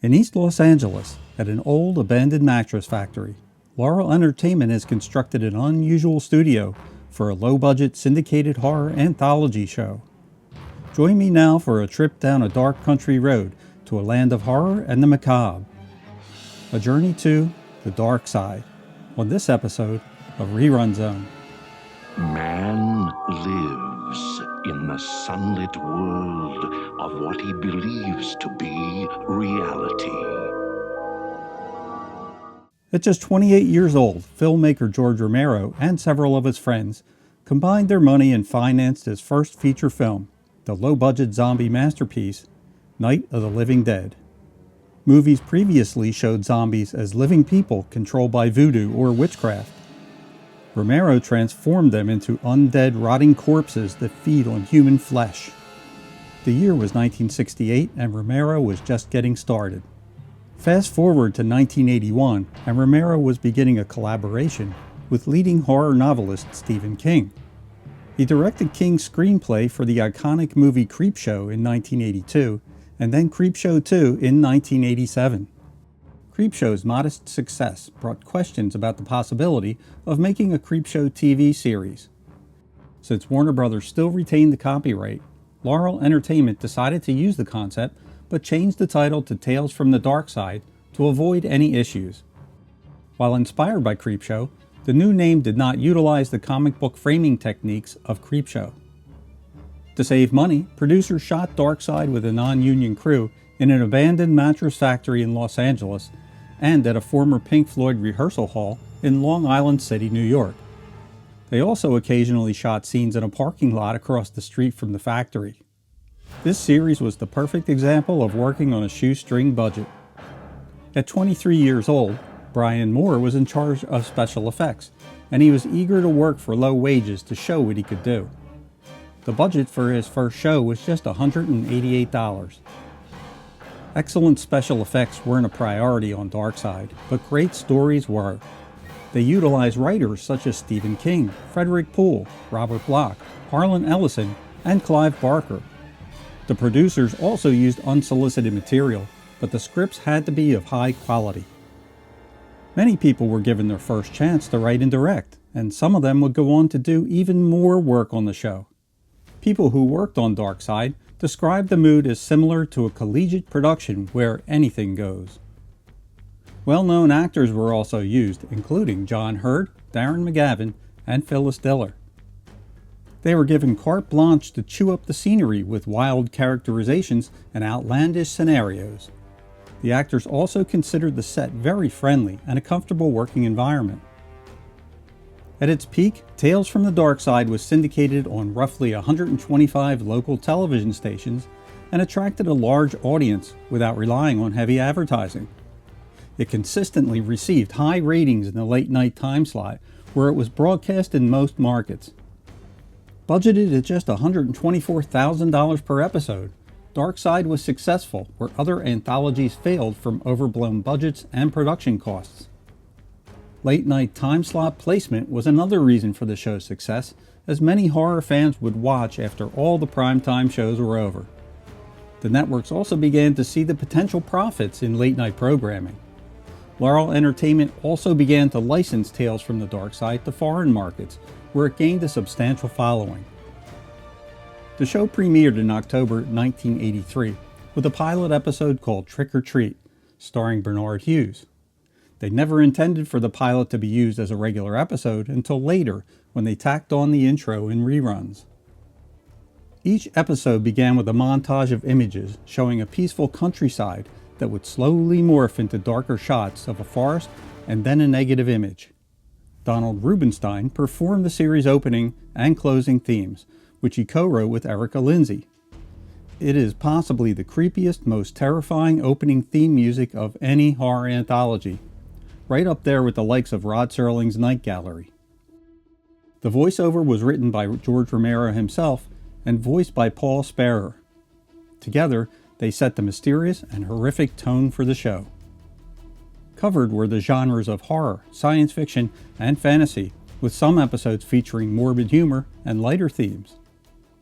In East Los Angeles, at an old abandoned mattress factory, Laurel Entertainment has constructed an unusual studio for a low-budget syndicated horror anthology show. Join me now for a trip down a dark country road to a land of horror and the macabre. A journey to the dark side on this episode of RerunZone. Man lives in the sunlit world of what he believes to be reality. At just 28 years old, filmmaker George Romero and several of his friends combined their money and financed his first feature film, the low-budget zombie masterpiece, Night of the Living Dead. Movies previously showed zombies as living people controlled by voodoo or witchcraft. Romero transformed them into undead, rotting corpses that feed on human flesh. The year was 1968 and Romero was just getting started. Fast forward to 1981 and Romero was beginning a collaboration with leading horror novelist Stephen King. He directed King's screenplay for the iconic movie Creepshow in 1982 and then Creepshow 2 in 1987. Creepshow's modest success brought questions about the possibility of making a Creepshow TV series. Since Warner Brothers still retained the copyright, Laurel Entertainment decided to use the concept but changed the title to Tales From the Darkside to avoid any issues. While inspired by Creepshow, the new name did not utilize the comic book framing techniques of Creepshow. To save money, producers shot Darkside with a non-union crew in an abandoned mattress factory in Los Angeles and at a former Pink Floyd rehearsal hall in Long Island City, New York. They also occasionally shot scenes in a parking lot across the street from the factory. This series was the perfect example of working on a shoestring budget. At 23 years old, Brian Moore was in charge of special effects, and he was eager to work for low wages to show what he could do. The budget for his first show was just $188. Excellent special effects weren't a priority on Darkside, but great stories were. They utilized writers such as Stephen King, Frederick Poole, Robert Bloch, Harlan Ellison, and Clive Barker. The producers also used unsolicited material, but the scripts had to be of high quality. Many people were given their first chance to write and direct, and some of them would go on to do even more work on the show. People who worked on Darkside described the mood as similar to a collegiate production where anything goes. Well-known actors were also used, including John Hurt, Darren McGavin, and Phyllis Diller. They were given carte blanche to chew up the scenery with wild characterizations and outlandish scenarios. The actors also considered the set very friendly and a comfortable working environment. At its peak, Tales from the Darkside was syndicated on roughly 125 local television stations and attracted a large audience without relying on heavy advertising. It consistently received high ratings in the late-night time slot, where it was broadcast in most markets. Budgeted at just $124,000 per episode, Darkside was successful where other anthologies failed from overblown budgets and production costs. Late-night time slot placement was another reason for the show's success, as many horror fans would watch after all the primetime shows were over. The networks also began to see the potential profits in late-night programming. Laurel Entertainment also began to license Tales from the Darkside to foreign markets, where it gained a substantial following. The show premiered in October 1983 with a pilot episode called Trick or Treat, starring Bernard Hughes. They never intended for the pilot to be used as a regular episode until later when they tacked on the intro in reruns. Each episode began with a montage of images showing a peaceful countryside that would slowly morph into darker shots of a forest and then a negative image. Donald Rubinstein performed the series' opening and closing themes, which he co-wrote with Erica Lindsay. It is possibly the creepiest, most terrifying opening theme music of any horror anthology, right up there with the likes of Rod Serling's Night Gallery. The voiceover was written by George Romero himself and voiced by Paul Sperrer. Together, they set the mysterious and horrific tone for the show. Covered were the genres of horror, science fiction, and fantasy, with some episodes featuring morbid humor and lighter themes.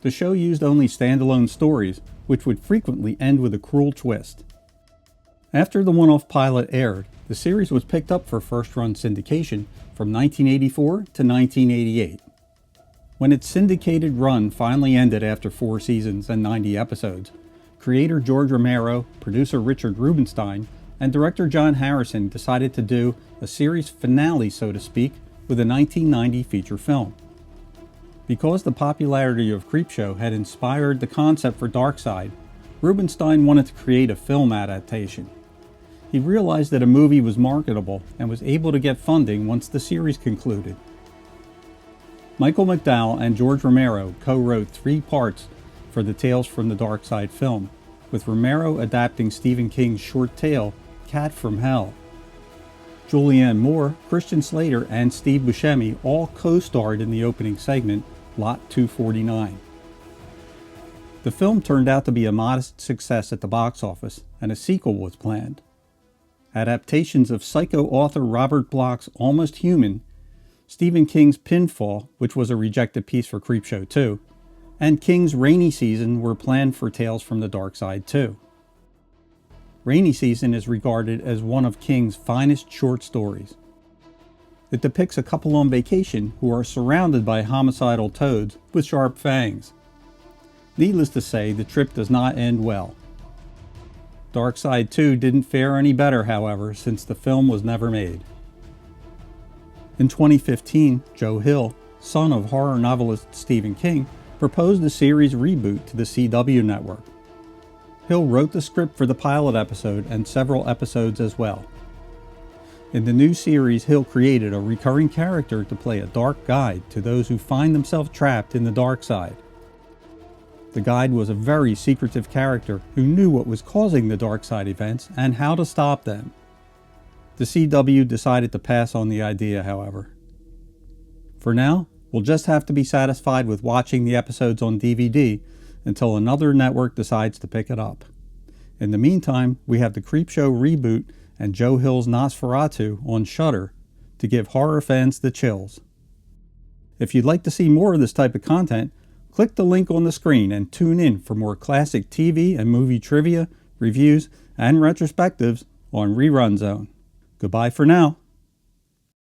The show used only standalone stories, which would frequently end with a cruel twist. After the one-off pilot aired, the series was picked up for first-run syndication from 1984 to 1988. When its syndicated run finally ended after 4 seasons and 90 episodes, creator George Romero, producer Richard Rubenstein, and director John Harrison decided to do a series finale, so to speak, with a 1990 feature film. Because the popularity of Creepshow had inspired the concept for Darkside, Rubenstein wanted to create a film adaptation. He realized that a movie was marketable and was able to get funding once the series concluded. Michael McDowell and George Romero co-wrote 3 parts for the Tales from the Darkside film, with Romero adapting Stephen King's short tale, Cat from Hell. Julianne Moore, Christian Slater, and Steve Buscemi all co-starred in the opening segment, Lot 249. The film turned out to be a modest success at the box office, and a sequel was planned. Adaptations of Psycho author Robert Bloch's Almost Human, Stephen King's Pinfall, which was a rejected piece for Creepshow 2, and King's Rainy Season were planned for Tales from the Darkside 2. Rainy Season is regarded as one of King's finest short stories. It depicts a couple on vacation who are surrounded by homicidal toads with sharp fangs. Needless to say, the trip does not end well. Darkside 2 didn't fare any better, however, since the film was never made. In 2015, Joe Hill, son of horror novelist Stephen King, proposed the series Reboot to the CW network. Hill wrote the script for the pilot episode and several episodes as well. In the new series, Hill created a recurring character to play a dark guide to those who find themselves trapped in the dark side. The guide was a very secretive character who knew what was causing the dark side events and how to stop them. The CW decided to pass on the idea, however. For now, we'll just have to be satisfied with watching the episodes on DVD until another network decides to pick it up. In the meantime, we have the Creepshow Reboot and Joe Hill's Nosferatu on Shudder to give horror fans the chills. If you'd like to see more of this type of content, click the link on the screen and tune in for more classic TV and movie trivia, reviews, and retrospectives on RerunZone. Goodbye for now.